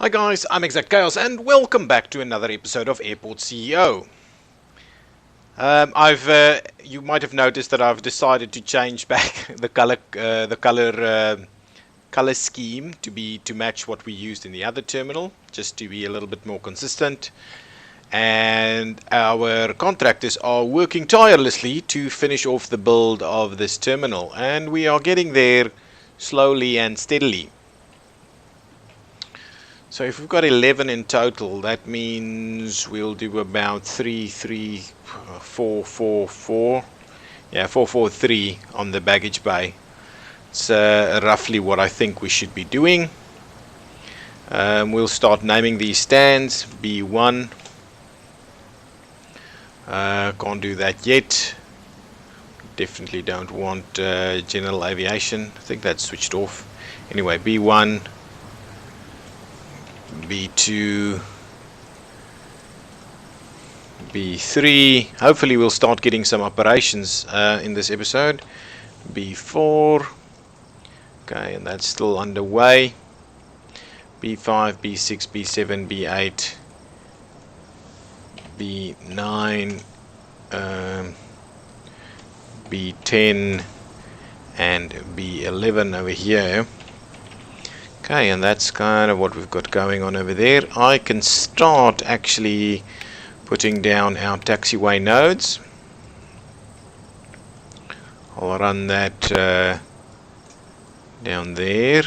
Hi guys, I'm ExactChaos and welcome back to another episode of Airport CEO. You might have noticed that I've decided to change back the color scheme to match what we used in the other terminal, just to be a little bit more consistent. And our contractors are working tirelessly to finish off the build of this terminal, and we are getting there slowly and steadily. So if we've got 11 in total, that means we'll do about 443 on the baggage bay. It's roughly what I think we should be doing. We'll start naming these stands. B1. Can't do that yet. Definitely don't want general aviation. I think that's switched off. Anyway, B1. B2, B3. Hopefully we'll start getting some operations in this episode. B4. Okay, and that's still underway. B5, B6, B7, B8, B9, B10 and B11 over here. Okay, and that's kind of what we've got going on over there. I can start actually putting down our taxiway nodes. I'll run that down there.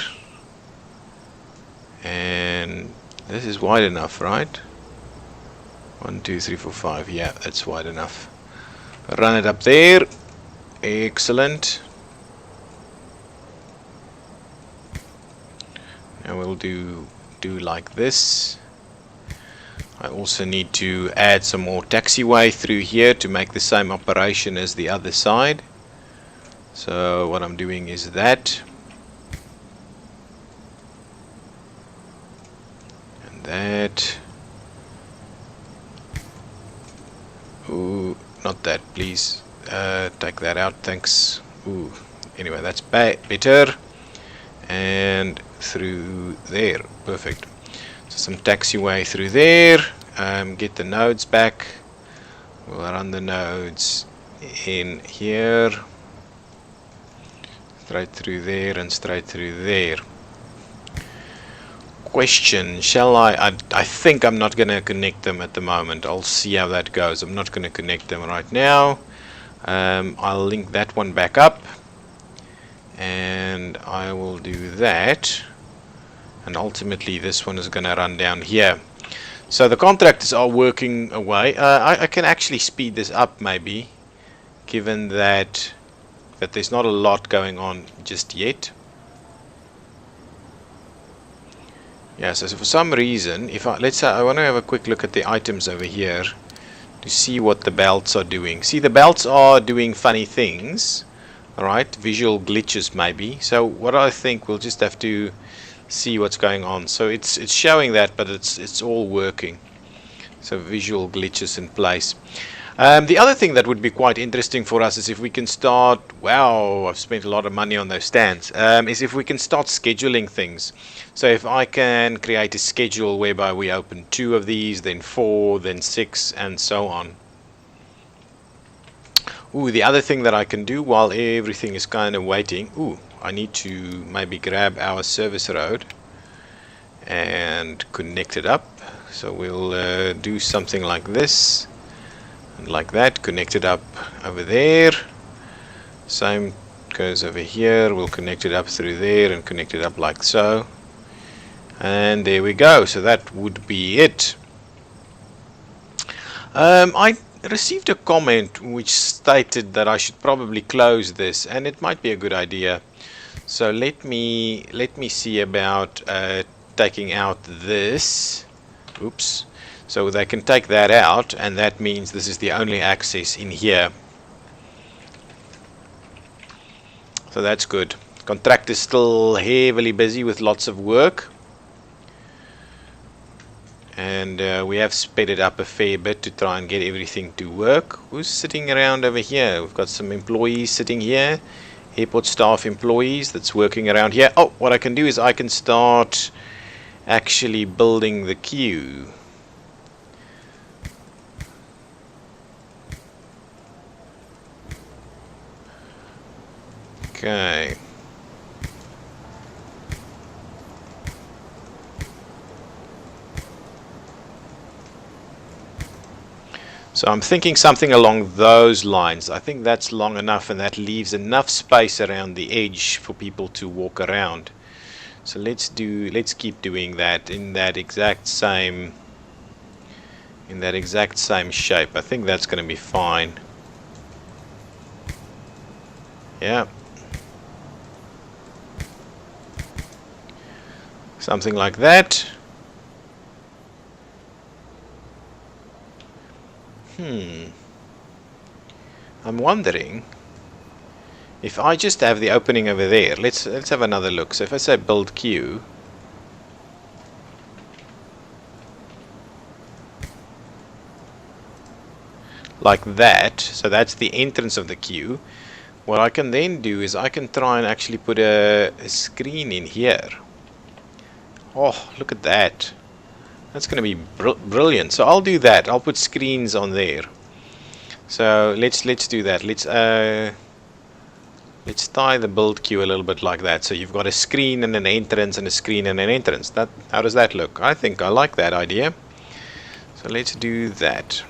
And this is wide enough, right? 1, 2, 3, 4, 5. Yeah, that's wide enough. Run it up there. Excellent. And we'll do like this. I also need to add some more taxiway through here to make the same operation as the other side. So what I'm doing is that. And that. Ooh, not that, please. Take that out, thanks. Ooh, anyway, that's better. And through there, perfect. So some taxiway through there. Get the nodes back. We'll run the nodes in here, straight through there and straight through there. Question, shall I think I'm not going to connect them at the moment. I'll see how that goes. I'm not going to connect them right now. I'll link that one back up, and I will do that, and ultimately this one is going to run down here. So the contractors are working away. I can actually speed this up maybe, given that there's not a lot going on just yet. Yeah, so for some reason, let's say I want to have a quick look at the items over here to see what the belts are doing. See, the belts are doing funny things. Alright, visual glitches maybe. So what I think, we'll just have to see what's going on. So it's showing that, but it's all working. So visual glitches in place. The other thing that would be quite interesting for us is if we can start, wow, I've spent a lot of money on those stands, is if we can start scheduling things. So if I can create a schedule whereby we open 2 of these, then 4, then 6, and so on. Ooh, the other thing that I can do while everything is kind of waiting, I need to maybe grab our service road and connect it up. So we'll do something like this and like that, connect it up over there. Same goes over here, we'll connect it up through there and connect it up like so. And there we go, so that would be it. I received a comment which stated that I should probably close this, and it might be a good idea. So let me see about taking out this. Oops. So they can take that out, and that means this is the only access in here. So that's good. Contractor is still heavily busy with lots of work. And we have sped it up a fair bit to try and get everything to work. Who's sitting around over here? We've got some employees sitting here. Airport staff employees that's working around here. Oh, what I can do is I can start actually building the queue. Okay. So I'm thinking something along those lines. I think that's long enough, and that leaves enough space around the edge for people to walk around. So let's keep doing that in that exact same shape. I think that's going to be fine. Yeah. Something like that. I'm wondering if I just have the opening over there. Let's have another look. So if I say build queue, like that, so that's the entrance of the queue. What I can then do is I can try and actually put a screen in here. Oh, look at that. That's going to be brilliant. So I'll do that. I'll put screens on there. So let's do that. Let's tie the build queue a little bit like that. So you've got a screen and an entrance and a screen and an entrance. How does that look? I think I like that idea. So let's do that.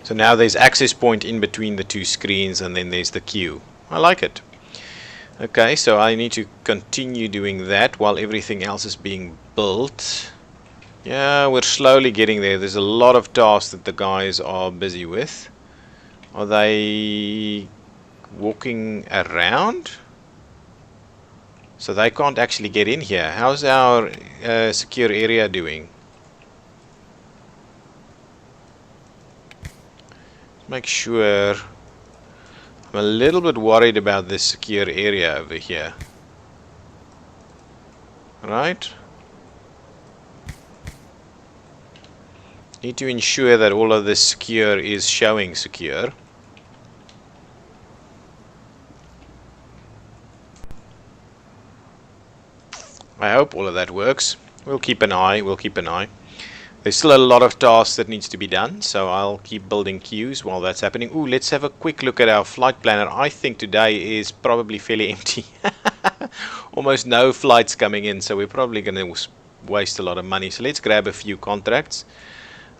So now there's access point in between the two screens, and then there's the queue. I like it. Okay, so I need to continue doing that while everything else is being built. Yeah, we're slowly getting there. There's a lot of tasks that the guys are busy with. Are they walking around? So they can't actually get in here. How's our secure area doing? Make sure. I'm a little bit worried about this secure area over here. Right? Need to ensure that all of this secure is showing secure. I hope all of that works. We'll keep an eye. There's still a lot of tasks that needs to be done, so I'll keep building queues while that's happening. Ooh, let's have a quick look at our flight planner. I think today is probably fairly empty. Almost no flights coming in, so we're probably going to waste a lot of money. So let's grab a few contracts.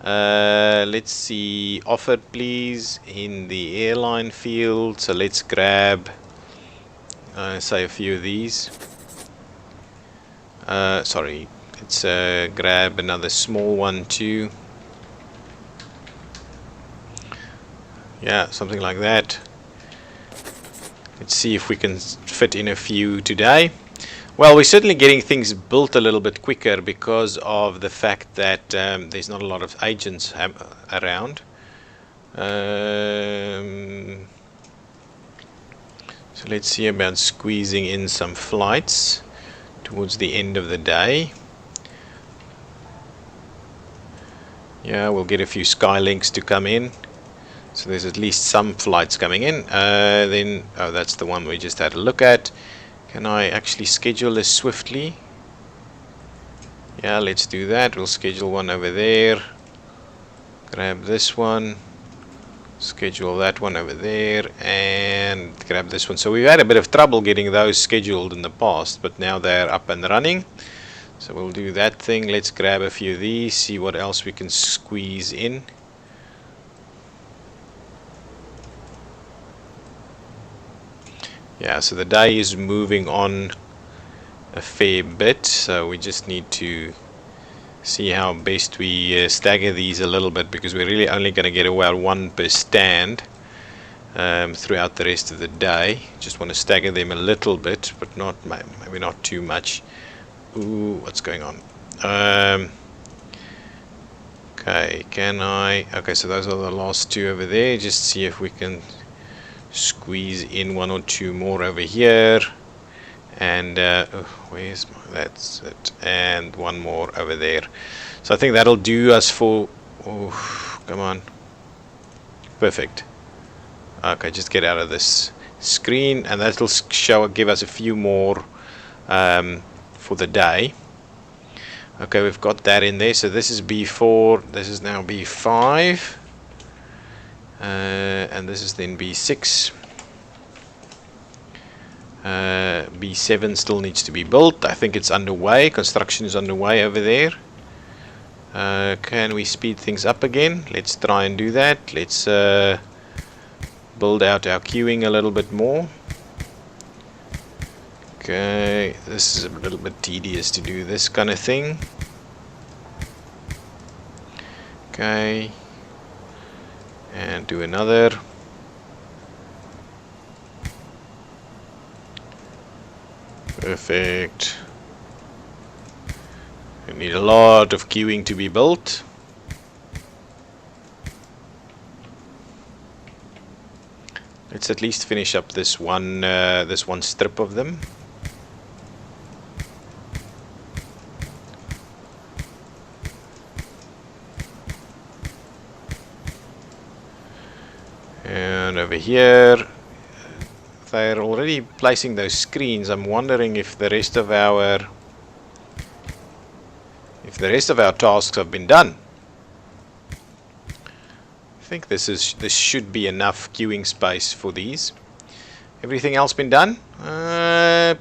Let's see, offered please in the airline field. So let's grab, say a few of these. Sorry. Let's grab another small one too. Yeah, something like that. Let's see if we can fit in a few today. Well, we're certainly getting things built a little bit quicker because of the fact that there's not a lot of agents around. So let's see about squeezing in some flights towards the end of the day. Yeah, we'll get a few Skylinks to come in. So there's at least some flights coming in. Then, oh, that's the one we just had a look at. Can I actually schedule this swiftly? Yeah, let's do that. We'll schedule one over there. Grab this one. Schedule that one over there. And grab this one. So we've had a bit of trouble getting those scheduled in the past, but now they're up and running. So we'll do that thing. Let's grab a few of these, see what else we can squeeze in. Yeah, so the day is moving on a fair bit, so we just need to see how best we stagger these a little bit, because we're really only going to get about one per stand throughout the rest of the day. Just want to stagger them a little bit, but not maybe not too much. Ooh, what's going on? Okay, okay, so those are the last two over there. Just see if we can squeeze in one or two more over here. And that's it. And one more over there. So I think that'll do us for, oh, come on. Perfect. Okay, just get out of this screen, and that'll give us a few more for the day. Okay, we've got that in there. So this is B4, this is now B5, and this is then B6. B7 still needs to be built. I think it's underway. Construction is underway over there. Can we speed things up again? Let's try and do that. Let's build out our queuing a little bit more. Okay, this is a little bit tedious to do this kind of thing. Okay, and do another. Perfect. We need a lot of queuing to be built. Let's at least finish up this one strip of them. And over here, they're already placing those screens. I'm wondering if the rest of our tasks have been done. I think this should be enough queuing space for these. Everything else been done?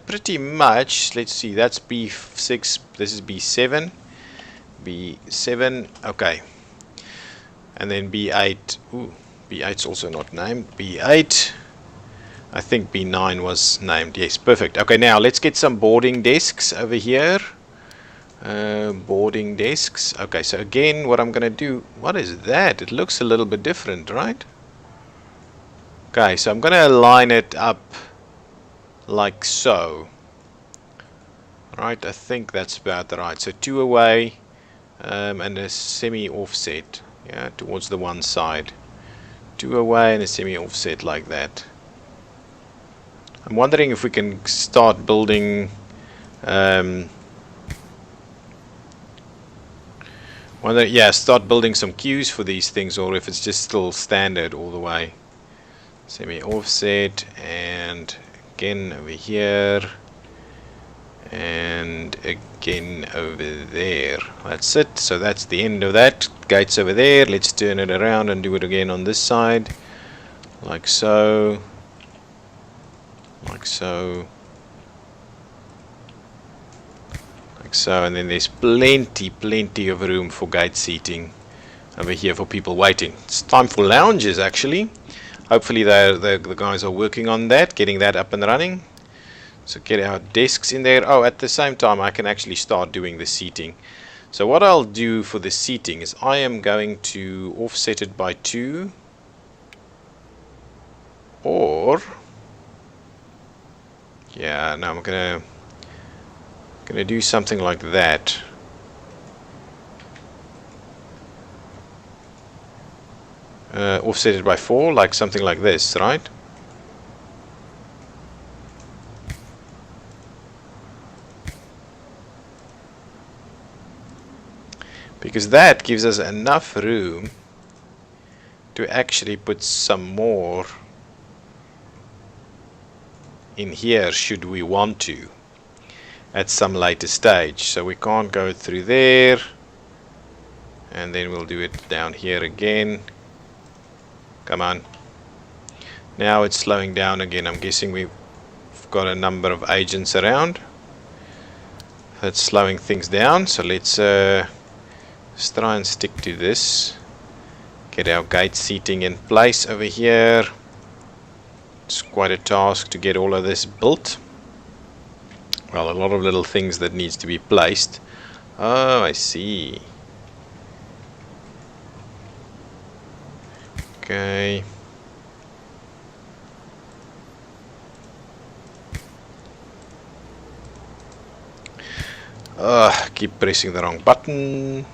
Pretty much. Let's see. That's B6. This is B7. B7. Okay. And then B8. Ooh, B8's also not named. B8. I think B9 was named. Yes, perfect. Okay, now let's get some boarding desks over here. Boarding desks. Okay, so again, what I'm going to do... What is that? It looks a little bit different, right? Okay, so I'm going to line it up like so. Right, I think that's about right. So 2 away and a semi-offset. Yeah, towards the one side. 2 away and a semi-offset like that. I'm wondering if we can start building start building some queues for these things, or if it's just still standard all the way. Semi-offset, and again over here, and again over there. That's it. So that's the end of that. Gates over there. Let's turn it around and do it again on this side, like so. Like so, like so, and then there's plenty of room for gate seating over here for people waiting. It's time for lounges, actually. Hopefully the guys are working on that, getting that up and running. So get our desks in there. Oh, at the same time I can actually start doing the seating. So what I'll do for the seating is I am going to offset it by 2, or yeah, no, I'm gonna do something like that. Offset it by 4, like something like this, right? Because that gives us enough room to actually put some more in here should we want to at some later stage. So we can't go through there, and then we'll do it down here again. Come on, now it's slowing down again. I'm guessing we've got a number of agents around that's slowing things down. So let's try and stick to this, get our gate seating in place over here. It's quite a task to get all of this built. Well, a lot of little things that needs to be placed. Oh, I see. Okay. Keep pressing the wrong button.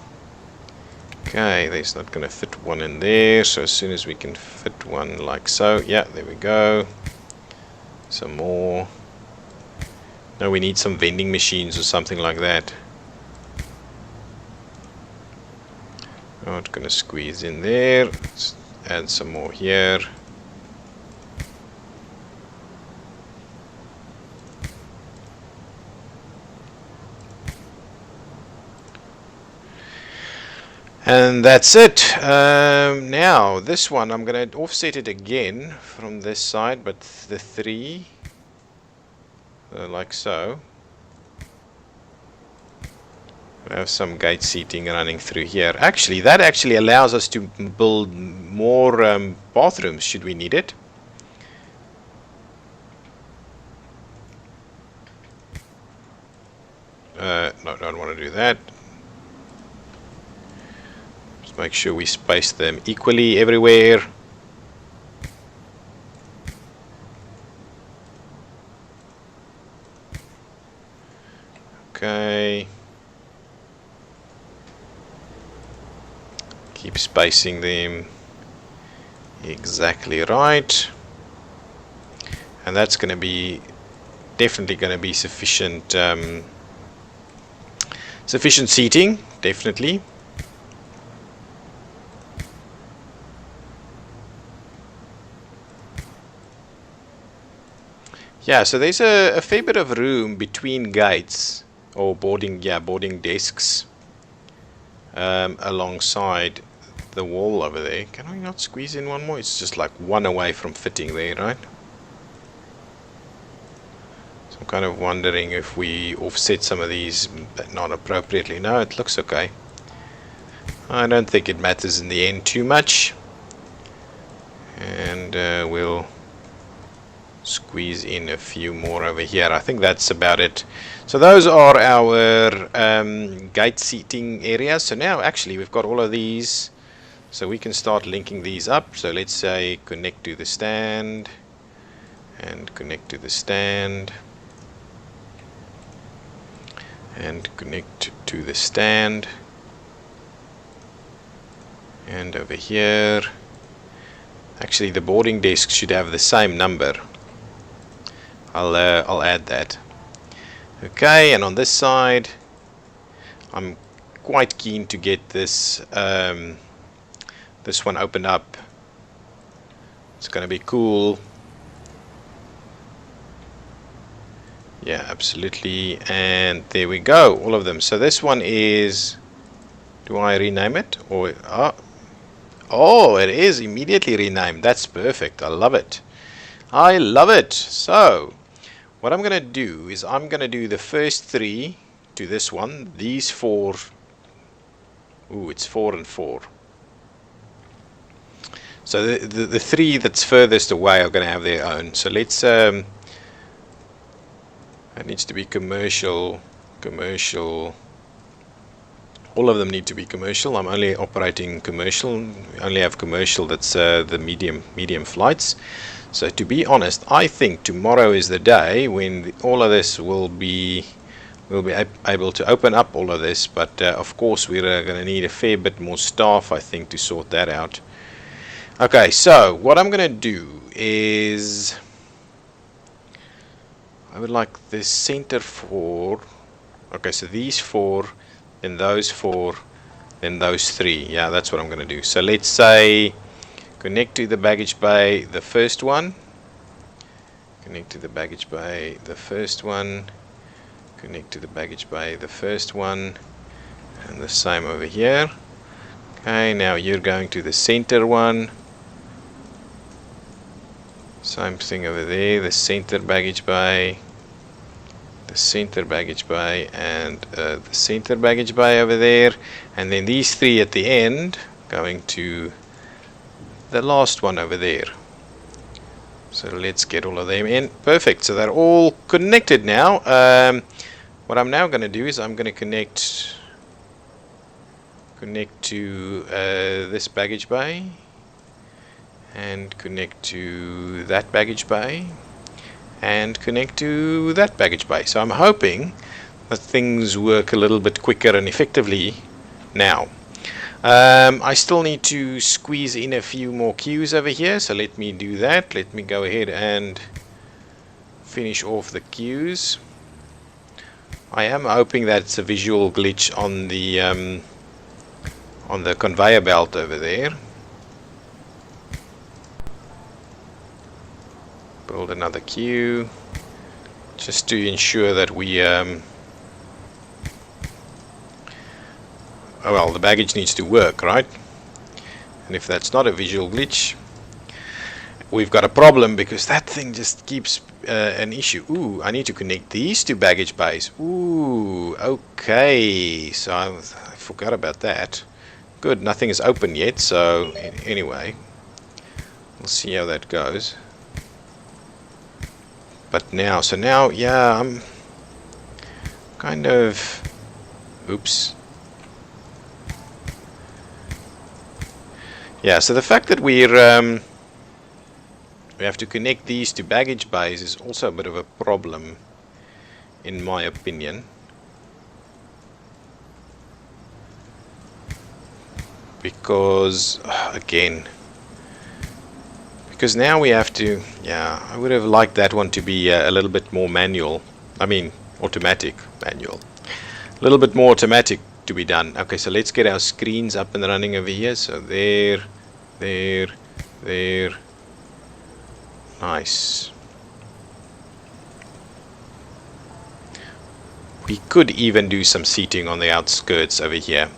Okay, there's not going to fit one in there, so as soon as we can fit one like so, yeah, there we go. Some more. No, we need some vending machines or something like that. Oh, it's going to squeeze in there. Let's add some more here. And that's it. Now this one I'm going to offset it again from this side, but the 3 like so. We have some gate seating running through here. Actually, that actually allows us to build more bathrooms should we need it. No, don't want to do that. Just make sure we space them equally everywhere. Okay. Keep spacing them exactly right. And that's going to be definitely going to be sufficient sufficient seating, definitely. Yeah, so there's a fair bit of room between gates or boarding desks alongside the wall over there. Can I not squeeze in one more? It's just like one away from fitting there, right? So I'm kind of wondering if we offset some of these but not appropriately. No, it looks okay. I don't think it matters in the end too much. And we'll squeeze in a few more over here. I think that's about it. So those are our gate seating areas. So now actually we've got all of these, so we can start linking these up. So let's say connect to the stand and connect to the stand and connect to the stand, and over here actually the boarding desk should have the same number. I'll add that. Okay, and on this side I'm quite keen to get this this one opened up. It's gonna be cool. Yeah, absolutely. And there we go, all of them. So this one is, do I rename it or oh, it is immediately renamed. That's perfect. I love it. I love it. So what I'm gonna do is I'm gonna do the first 3 to this one. These 4. Ooh, it's 4 and 4. So the 3 that's furthest away are gonna have their own. So let's it needs to be commercial. All of them need to be commercial. I'm only operating commercial. We only have commercial that's the medium flights. So to be honest, I think tomorrow is the day when all of this we'll be able to open up all of this. But of course we're going to need a fair bit more staff, I think, to sort that out. Okay, so what I'm going to do is I would like this center 4. Okay, so these 4, then those 4, then those 3. Yeah, that's what I'm going to do. So let's say connect to the baggage bay, the first one. Connect to the baggage bay, the first one. Connect to the baggage bay, the first one. And the same over here. Okay, now you're going to the center one. Same thing over there, the center baggage bay, the center baggage bay, and the center baggage bay over there. And then these 3 at the end going to the last one over there. So let's get all of them in. Perfect. So they're all connected now. What I'm now going to do is I'm going to connect to this baggage bay, and connect to that baggage bay, and connect to that baggage bay. So I'm hoping that things work a little bit quicker and effectively now. I still need to squeeze in a few more queues over here, so let me do that. Let me go ahead and finish off the queues. I am hoping that it's a visual glitch on the conveyor belt over there. Build another queue just to ensure that we well, the baggage needs to work, right? And if that's not a visual glitch, we've got a problem, because that thing just keeps an issue. Ooh, I need to connect these to baggage bays. Ooh, okay. So I forgot about that. Good, nothing is open yet, so anyway, we'll see how that goes. But now, so now, yeah, I'm kind of, oops. Yeah, so the fact that we have to connect these to baggage bays is also a bit of a problem, in my opinion. Because, again, because now we have to, yeah, I would have liked that one to be a little bit more manual. I mean, automatic, manual. A little bit more automatic to be done. Okay, so let's get our screens up and running over here. So there, there, there. Nice. We could even do some seating on the outskirts over here.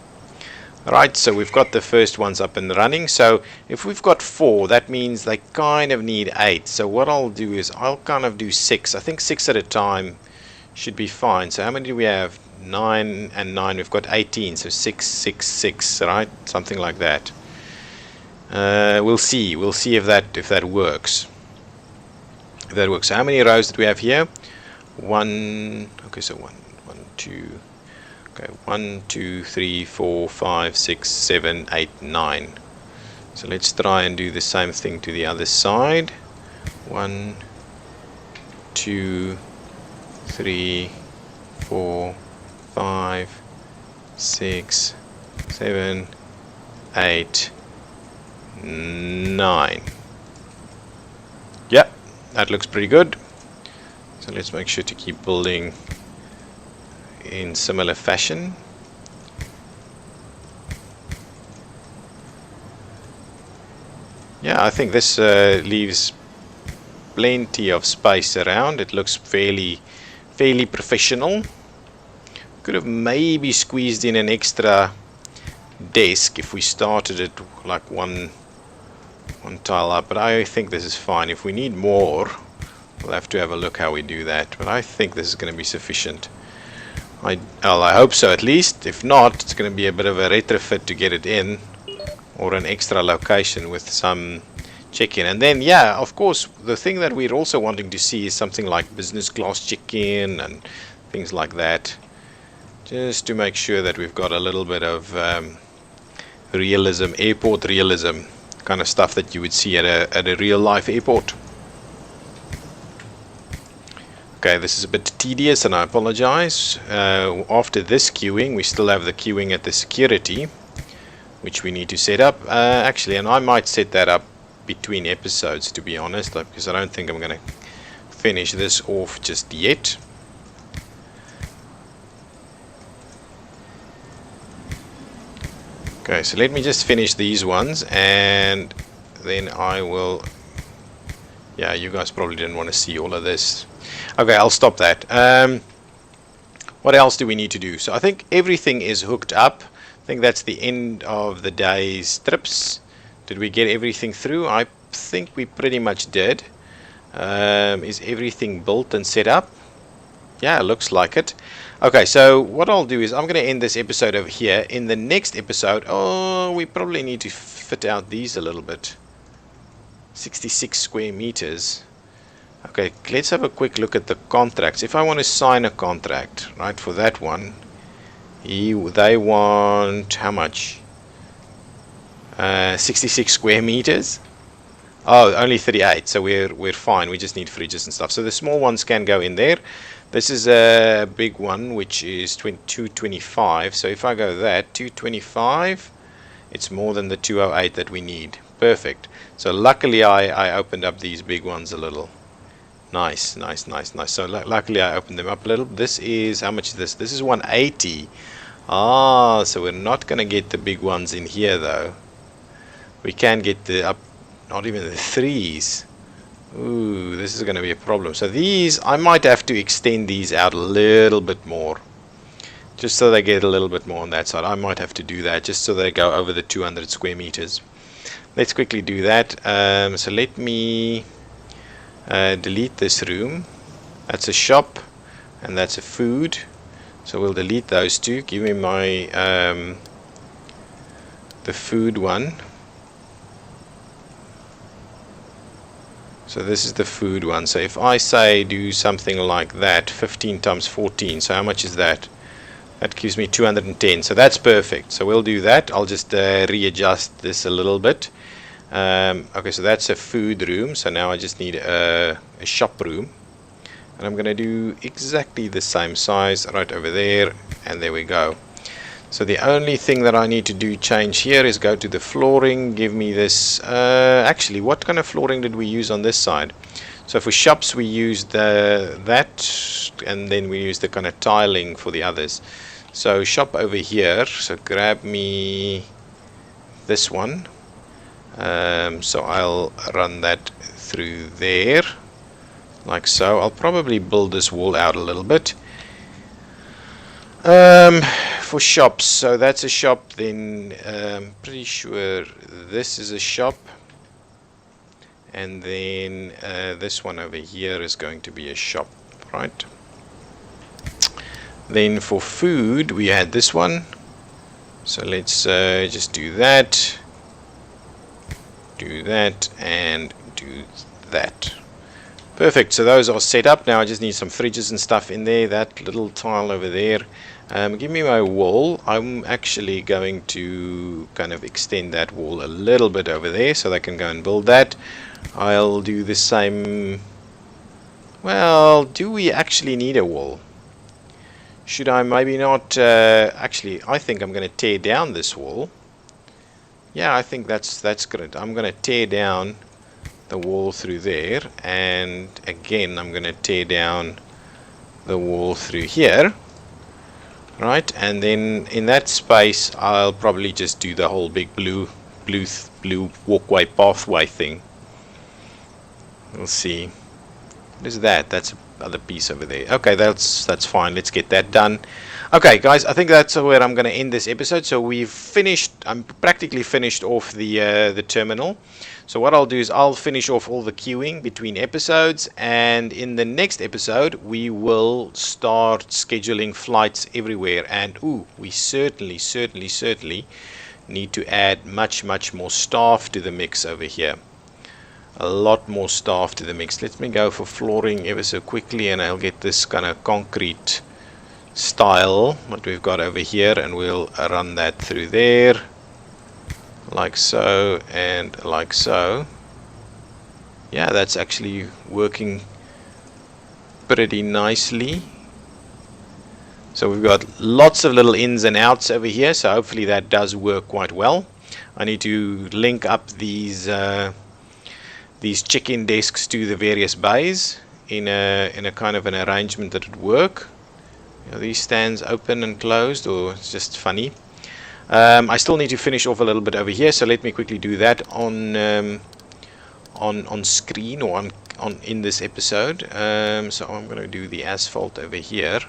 Right, so we've got the first ones up and running. So if we've got 4, that means they kind of need 8. So what I'll do is I'll kind of do 6. I think 6 at a time should be fine. So how many do we have? 9 and 9. We've got 18. So 6, 6, 6. Right, something like that. We'll see. We'll see if that works. If that works. So how many rows did we have here? 1. Okay, so 1, 2. Okay, 1, 2, 3, 4, 5, 6, 7, 8, 9. So let's try and do the same thing to the other side. 1, 2, 3, 4, 5, 6, 7, 8, 9. Yep, that looks pretty good. So let's make sure to keep building in similar fashion. Yeah, I think this leaves plenty of space around. It looks fairly professional. Could have maybe squeezed in an extra desk if we started it like one tile up, but I think this is fine. If we need more, we'll have to have a look how we do that, but I think this is going to be sufficient. I hope so, at least. If not, it's going to be a bit of a retrofit to get it in, or an extra location with some check-in. And then, yeah, of course, the thing that we're also wanting to see is something like business class check-in and things like that, just to make sure that we've got a little bit of realism, airport realism, kind of stuff that you would see at a real-life airport. Okay, this is a bit tedious and I apologize. After this queuing, we still have the queuing at the security, which we need to set up. Actually, and I might set that up between episodes, to be honest, because I don't think I'm going to finish this off just yet. Okay, so let me just finish these ones and then I will... Yeah, you guys probably didn't want to see all of this. Okay, I'll stop that. What else do we need to do? So I think everything is hooked up. I think that's the end of the day's trips. Did we get everything through? I think we pretty much did. Is everything built and set up? Yeah, looks like it. Okay, so what I'll do is I'm going to end this episode over here. In the next episode, oh, we probably need to fit out these a little bit. 66 square meters. Okay, let's have a quick look at the contracts. If I want to sign a contract, right, for that one, they want how much? 66 square meters. Oh, only 38, so we're fine. We just need fridges and stuff. So the small ones can go in there. This is a big one, which is 225. So if I go that 225, it's more than the 208 that we need. Perfect. So luckily I opened up these big ones a little. Nice, nice, nice, nice. So luckily I opened them up a little. This is, how much is this? This is 180. Ah, so we're not going to get the big ones in here though. We can get the up, not even the 3s. Ooh, this is going to be a problem. So these, I might have to extend these out a little bit more. just so they get a little bit more on that side. I might have to do that just so they go over the 200 square meters. Let's quickly do that. So let me delete this room. That's a shop and that's a food, so we'll delete those two. Give me my the food one. So this is the food one. So if I say do something like that, 15 times 14, so how much is that? That gives me 210. So that's perfect. So we'll do that. I'll just readjust this a little bit. Okay, so that's a food room. So now I just need a shop room. And I'm going to do exactly the same size right over there. And there we go. So the only thing that I need to do change here is go to the flooring. Give me this. Actually, what kind of flooring did we use on this side? So for shops we used that, and then we used the kind of tiling for the others. So shop over here. So grab me this one. So I'll run that through there, like so. I'll probably build this wall out a little bit. For shops, so that's a shop, then pretty sure this is a shop, and then this one over here is going to be a shop, right? Then for food we had this one, so let's just do that, and do that. Perfect. So those are set up. Now I just need some fridges and stuff in there. That little tile over there. Give me my wall. I'm actually going to kind of extend that wall a little bit over there so they can go and build that. I'll do the same. Well, do we actually need a wall? Should I maybe not? Actually, I think I'm going to tear down this wall. Yeah, I think that's good. I'm going to tear down the wall through there, and again I'm going to tear down the wall through here, right? And then in that space I'll probably just do the whole big blue walkway pathway thing. We'll see. What is that? That's another piece over there. Okay, that's fine. Let's get that done. Okay, guys, I think that's where I'm going to end this episode. So we've finished. I'm practically finished off the terminal. So what I'll do is I'll finish off all the queuing between episodes, and in the next episode we will start scheduling flights everywhere. And we certainly need to add much more staff to the mix over here. A lot more staff to the mix. Let me go for flooring ever so quickly, and I'll get this kind of concrete style what we've got over here, and we'll run that through there like so and like so. Yeah, that's actually working pretty nicely. So we've got lots of little ins and outs over here, so hopefully that does work quite well. I need to link up these check-in desks to the various bays in a kind of an arrangement that would work. Are these stands open and closed, or it's just funny? I still need to finish off a little bit over here, so let me quickly do that on screen, or on in this episode. So I'm going to do the asphalt over here.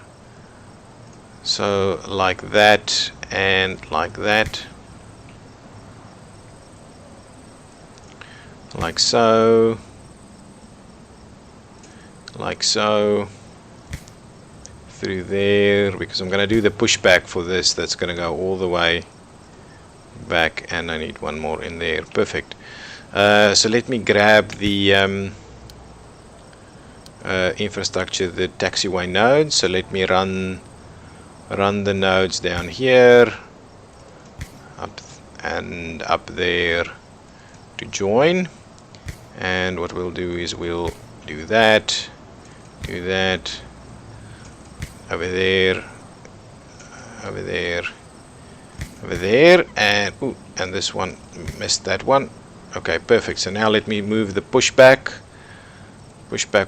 So like that and like that. Like so. Like so. Through there, because I'm going to do the pushback for this. That's going to go all the way back, and I need one more in there. Perfect. So let me grab the infrastructure, the taxiway nodes. So let me run the nodes down here, up and up there to join. And what we'll do is we'll do that, over there, over there, over there, and this one missed that one. Okay, perfect. So now let me move the pushback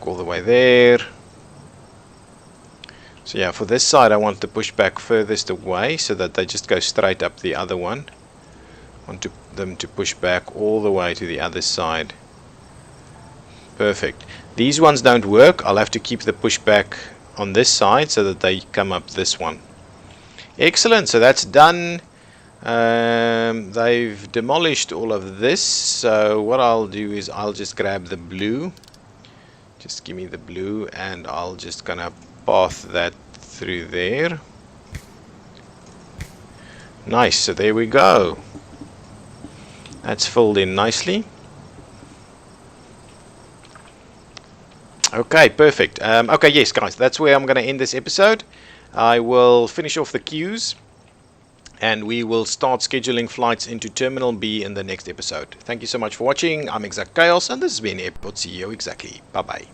all the way there. So yeah, for this side I want the pushback furthest away so that they just go straight up the other one. I want them to push back all the way to the other side. Perfect. These ones don't work. I'll have to keep the pushback on this side so that they come up this one. Excellent, so that's done. They've demolished all of this, so what I'll do is I'll just grab the blue. Just give me the blue, and I'll just gonna path that through there. Nice, so there we go. That's filled in nicely. Okay, perfect. Okay, yes, guys, that's where I'm going to end this episode. I will finish off the queues, and we will start scheduling flights into Terminal B in the next episode. Thank you so much for watching. I'm ExactChaos, and this has been Airport CEO Exactly. Bye-bye.